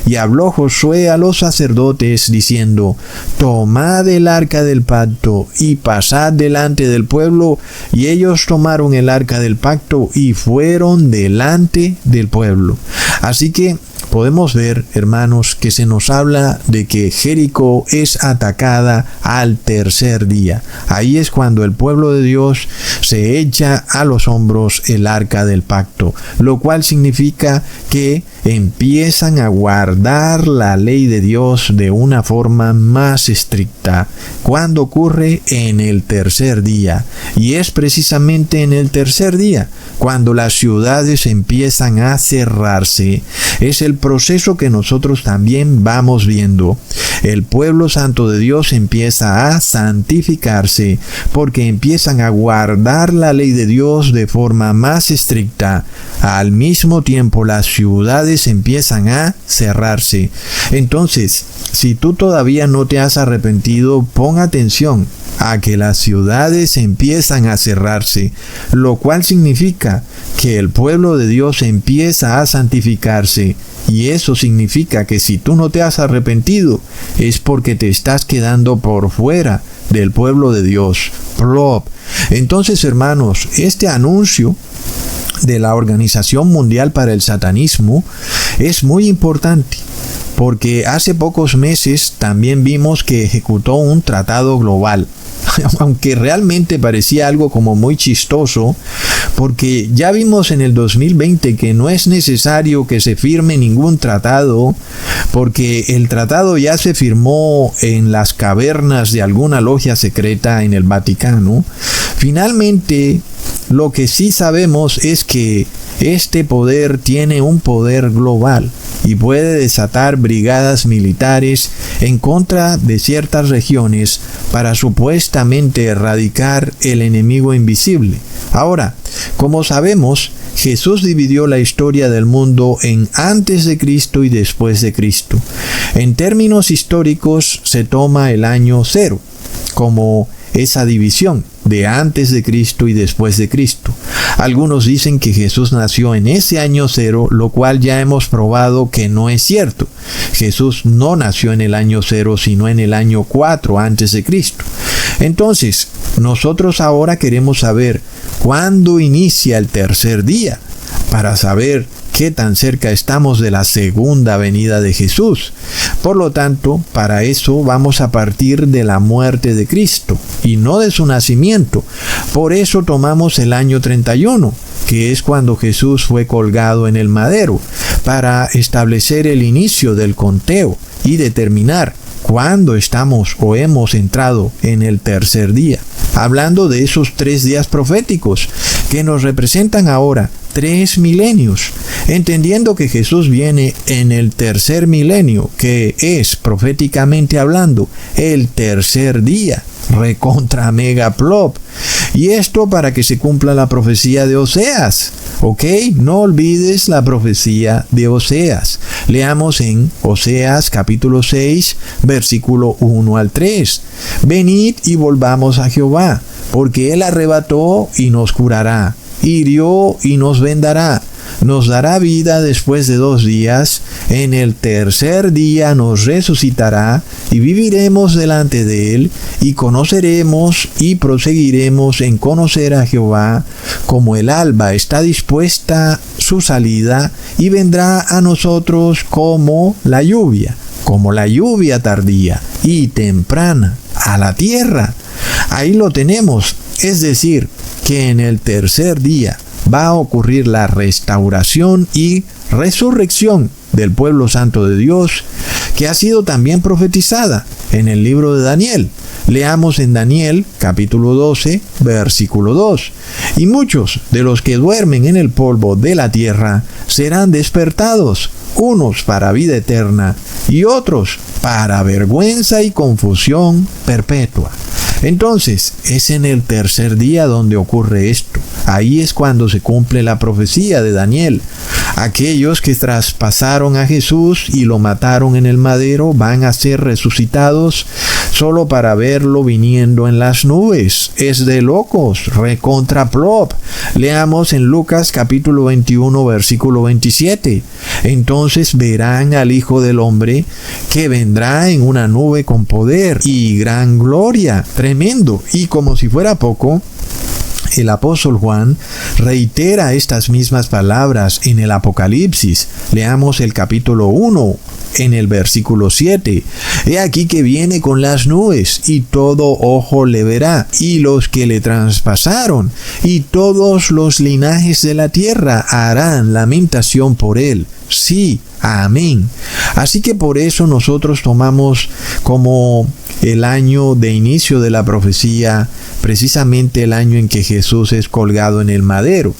Y habló Josué a los sacerdotes, diciendo: tomad el arca del pacto, y pasad delante del pueblo. Y ellos tomaron el arca del pacto, y fueron delante del pueblo. Así que podemos ver, hermanos, que se nos habla de que Jericó es atacada al tercer día. Ahí es cuando el pueblo de Dios se echa a los hombros el arca del pacto, lo cual significa que empiezan a guardar la ley de Dios de una forma más estricta. ¿Cuándo ocurre? En el tercer día. Y es precisamente en el tercer día cuando las ciudades empiezan a cerrarse. Es el proceso que nosotros también vamos viendo. El pueblo santo de Dios empieza a santificarse porque empiezan a guardar la ley de Dios de forma más estricta. Al mismo tiempo, las ciudades empiezan a cerrarse. Entonces, si tú todavía no te has arrepentido, pon atención a que las ciudades empiezan a cerrarse, lo cual significa que el pueblo de Dios empieza a santificarse. Y eso significa que si tú no te has arrepentido, es porque te estás quedando por fuera del pueblo de Dios. Plop. Entonces, hermanos, este anuncio de la Organización Mundial para el Satanismo es muy importante, porque hace pocos meses también vimos que ejecutó un tratado global. Aunque realmente parecía algo como muy chistoso, porque ya vimos en el 2020 que no es necesario que se firme ningún tratado, porque el tratado ya se firmó en las cavernas de alguna logia secreta en el Vaticano. Finalmente, lo que sí sabemos es que este poder tiene un poder global y puede desatar brigadas militares en contra de ciertas regiones para supuestamente erradicar el enemigo invisible. Ahora, como sabemos, Jesús dividió la historia del mundo en antes de Cristo y después de Cristo. En términos históricos se toma el año 0 como esa división de antes de Cristo y después de Cristo. Algunos dicen que Jesús nació en ese año 0, lo cual ya hemos probado que no es cierto. Jesús no nació en el año 0, sino en el año 4 antes de Cristo. Entonces, nosotros ahora queremos saber cuándo inicia el tercer día, para saber qué tan cerca estamos de la segunda venida de Jesús. Por lo tanto, para eso vamos a partir de la muerte de Cristo y no de su nacimiento. Por eso tomamos el año 31, que es cuando Jesús fue colgado en el madero, para establecer el inicio del conteo y determinar cuándo estamos o hemos entrado en el tercer día. Hablando de esos 3 días proféticos que nos representan ahora 3 milenios, entendiendo que Jesús viene en el tercer milenio, que es, proféticamente hablando, el tercer día, recontra mega plop. Y esto para que se cumpla la profecía de Oseas. ¿Ok? No olvides la profecía de Oseas. Leamos en Oseas capítulo 6, versículo 1 al 3. Venid y volvamos a Jehová, porque Él arrebató y nos curará, hirió y nos vendará, nos dará vida después de 2 días, en el tercer día nos resucitará, y viviremos delante de Él, y conoceremos y proseguiremos en conocer a Jehová, como el alba está dispuesta su salida, y vendrá a nosotros como la lluvia tardía y temprana a la tierra. Ahí lo tenemos, es decir, que en el tercer día va a ocurrir la restauración y resurrección del pueblo santo de Dios, que ha sido también profetizada en el libro de Daniel. Leamos en Daniel capítulo 12, versículo 2. Y muchos de los que duermen en el polvo de la tierra serán despertados, unos para vida eterna y otros para vergüenza y confusión perpetua. Entonces, es en el tercer día donde ocurre esto. Ahí es cuando se cumple la profecía de Daniel. Aquellos que traspasaron a Jesús y lo mataron en el madero van a ser resucitados solo para verlo viniendo en las nubes. Es de locos, recontra plop. Leamos en Lucas capítulo 21, versículo 27. Entonces verán al Hijo del Hombre que vendrá en una nube con poder y gran gloria. Tremendo. Y como si fuera poco, el apóstol Juan reitera estas mismas palabras en el Apocalipsis. Leamos el capítulo 1, en el versículo 7. He aquí que viene con las nubes, y todo ojo le verá, y los que le traspasaron, y todos los linajes de la tierra harán lamentación por él. Sí, amén. Así que por eso nosotros tomamos como el año de inicio de la profecía, precisamente el año en que Jesús es colgado en el madero.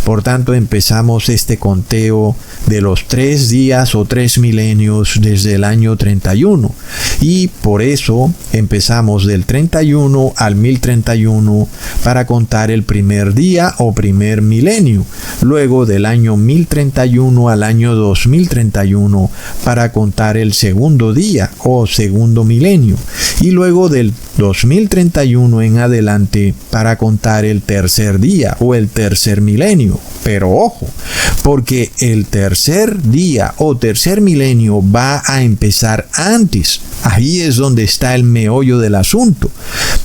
Por tanto, empezamos este conteo de los 3 días o 3 milenios desde el año 31. Y por eso empezamos del 31 al 1031 para contar el primer día o primer milenio. Luego del año 1031 al año 2031 para contar el segundo día o segundo milenio. Y luego del 2031 en adelante para contar el tercer día o el tercer milenio. Pero ojo, porque el tercer día o tercer milenio va a empezar antes. Ahí es donde está el meollo del asunto.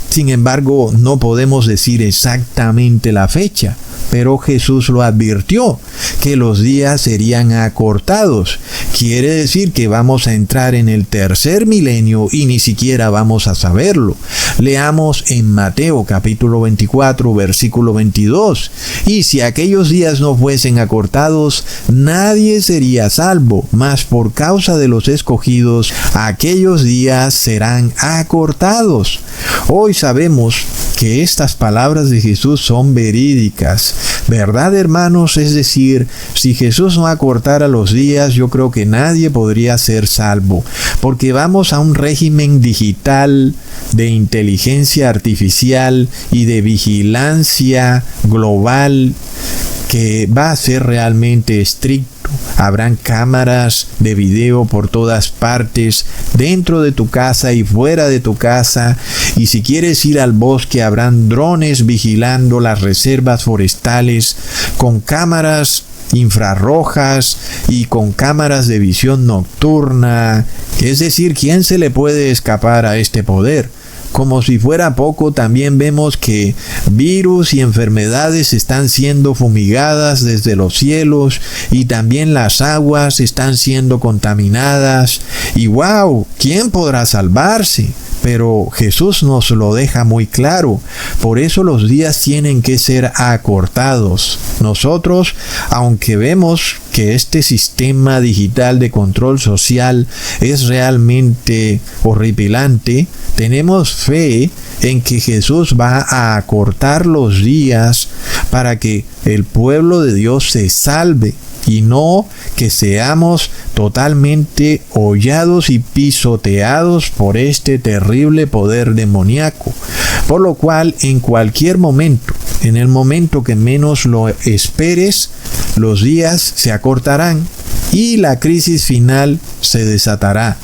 Sin embargo, no podemos decir exactamente la fecha. Pero Jesús lo advirtió, que los días serían acortados. Quiere decir que vamos a entrar en el tercer milenio y ni siquiera vamos a saberlo. Leamos en Mateo capítulo 24, versículo 22. Y si aquellos días no fuesen acortados, nadie sería salvo, mas por causa de los escogidos, aquellos días serán acortados. Hoy sabemos que estas palabras de Jesús son verídicas. ¿Verdad, hermanos? Es decir, si Jesús no acortara los días, yo creo que nadie podría ser salvo, porque vamos a un régimen digital de inteligencia artificial y de vigilancia global que va a ser realmente estricto. Habrán cámaras de video por todas partes, dentro de tu casa y fuera de tu casa. Y si quieres ir al bosque, habrán drones vigilando las reservas forestales con cámaras infrarrojas y con cámaras de visión nocturna. Es decir, ¿quién se le puede escapar a este poder? Como si fuera poco, también vemos que virus y enfermedades están siendo fumigadas desde los cielos y también las aguas están siendo contaminadas. Y ¡wow! ¿Quién podrá salvarse? Pero Jesús nos lo deja muy claro. Por eso los días tienen que ser acortados. Nosotros, aunque vemos que este sistema digital de control social es realmente horripilante, tenemos fe en que Jesús va a acortar los días para que el pueblo de Dios se salve. Y no que seamos totalmente hollados y pisoteados por este terrible poder demoníaco. Por lo cual, en cualquier momento, en el momento que menos lo esperes, los días se acortarán y la crisis final se desatará.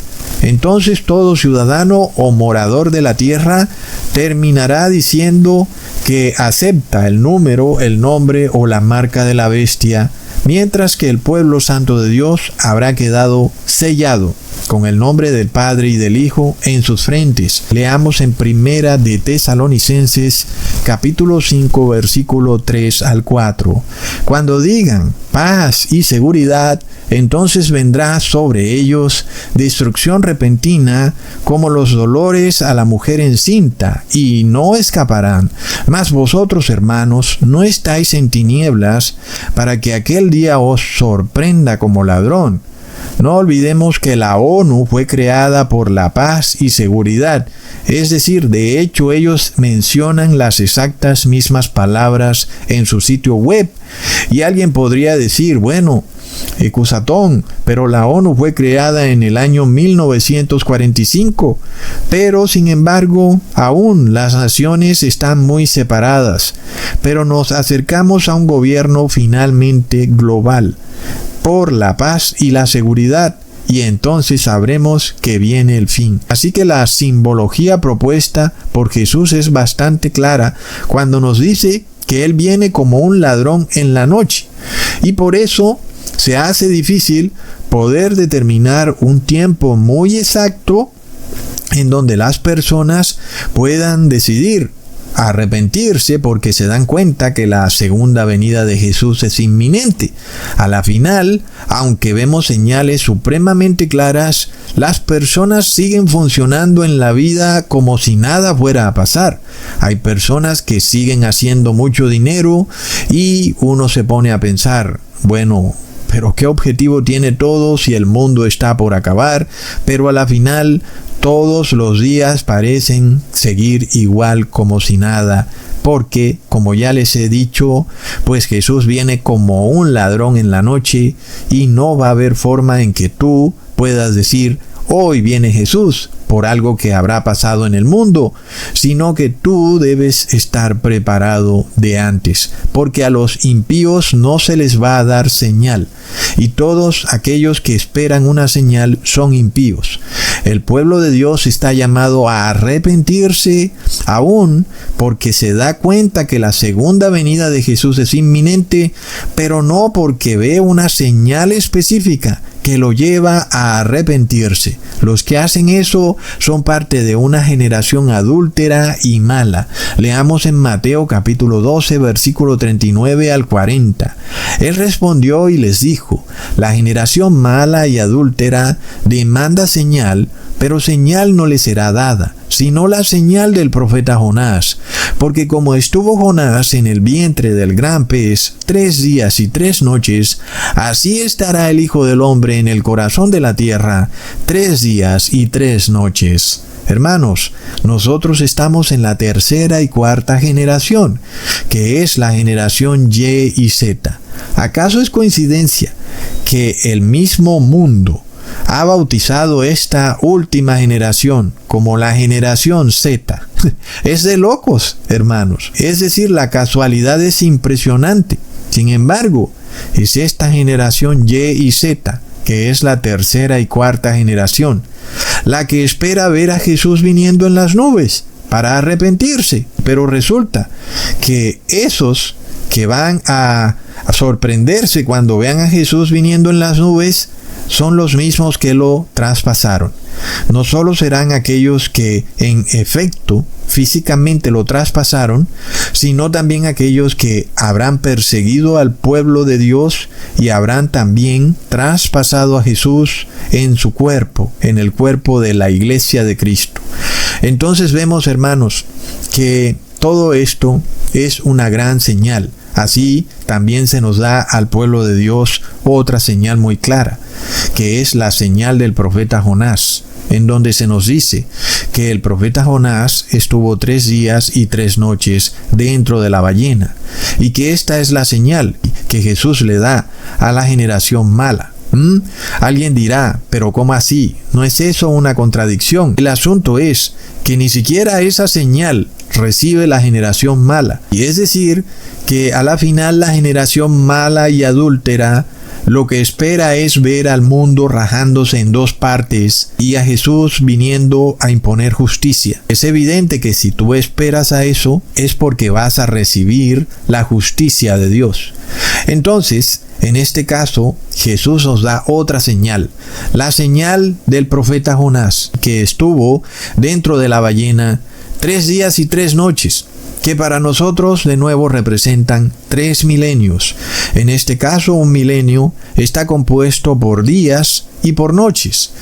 Entonces todo ciudadano o morador de la tierra terminará diciendo que acepta el número, el nombre o la marca de la bestia, mientras que el pueblo santo de Dios habrá quedado sellado con el nombre del Padre y del Hijo en sus frentes. Leamos en Primera de Tesalonicenses capítulo 5 versículo 3 al 4. Cuando digan paz y seguridad, entonces vendrá sobre ellos destrucción repentina como los dolores a la mujer encinta, y no escaparán. Mas vosotros, hermanos, no estáis en tinieblas para que aquel día os sorprenda como ladrón. No olvidemos que la ONU fue creada por la paz y seguridad. Es decir, de hecho ellos mencionan las exactas mismas palabras en su sitio web. Y alguien podría decir, bueno, Ecusatón, pero la ONU fue creada en el año 1945. Pero sin embargo, aún las naciones están muy separadas. Pero nos acercamos a un gobierno finalmente global por la paz y la seguridad, y entonces sabremos que viene el fin. Así que la simbología propuesta por Jesús es bastante clara cuando nos dice que Él viene como un ladrón en la noche. Y por eso se hace difícil poder determinar un tiempo muy exacto en donde las personas puedan decidir arrepentirse porque se dan cuenta que la segunda venida de Jesús es inminente. A la final, aunque vemos señales supremamente claras, las personas siguen funcionando en la vida como si nada fuera a pasar. Hay personas que siguen haciendo mucho dinero y uno se pone a pensar, bueno, pero ¿qué objetivo tiene todo si el mundo está por acabar? Pero a la final todos los días parecen seguir igual como si nada, porque, como ya les he dicho, pues Jesús viene como un ladrón en la noche y no va a haber forma en que tú puedas decir, hoy viene Jesús, por algo que habrá pasado en el mundo, sino que tú debes estar preparado de antes, porque a los impíos no se les va a dar señal, y todos aquellos que esperan una señal son impíos. El pueblo de Dios está llamado a arrepentirse aún porque se da cuenta que la segunda venida de Jesús es inminente, pero no porque ve una señal específica que lo lleva a arrepentirse. Los que hacen eso son parte de una generación adúltera y mala. Leamos en Mateo capítulo 12, versículo 39 al 40. Él respondió y les dijo, la generación mala y adúltera demanda señal, pero señal no le será dada, sino la señal del profeta Jonás. Porque como estuvo Jonás en el vientre del gran pez 3 días y 3 noches, así estará el Hijo del Hombre en el corazón de la tierra 3 días y 3 noches. Hermanos, nosotros estamos en la tercera y cuarta generación, que es la generación Y y Z. ¿Acaso es coincidencia que el mismo mundo ha bautizado esta última generación como la generación Z? Es de locos, hermanos. Es decir, la casualidad es impresionante. Sin embargo, es esta generación Y y Z, que es la tercera y cuarta generación, la que espera ver a Jesús viniendo en las nubes para arrepentirse. Pero resulta que esos que van a sorprenderse cuando vean a Jesús viniendo en las nubes son los mismos que lo traspasaron. No solo serán aquellos que en efecto físicamente lo traspasaron, sino también aquellos que habrán perseguido al pueblo de Dios y habrán también traspasado a Jesús en su cuerpo, en el cuerpo de la iglesia de Cristo. Entonces vemos, hermanos, que todo esto es una gran señal. Así también se nos da al pueblo de Dios otra señal muy clara, que es la señal del profeta Jonás, en donde se nos dice que el profeta Jonás estuvo 3 días y 3 noches dentro de la ballena, y que esta es la señal que Jesús le da a la generación mala. Alguien dirá, pero ¿cómo así? ¿No es eso una contradicción? El asunto es que ni siquiera esa señal recibe la generación mala. Y es decir, que a la final la generación mala y adúltera lo que espera es ver al mundo rajándose en 2 partes y a Jesús viniendo a imponer justicia. Es evidente que si tú esperas a eso, es porque vas a recibir la justicia de Dios. Entonces, en este caso, Jesús nos da otra señal, la señal del profeta Jonás, que estuvo dentro de la ballena 3 días y 3 noches, que para nosotros de nuevo representan 3 milenios. En este caso, un milenio está compuesto por días y por noches.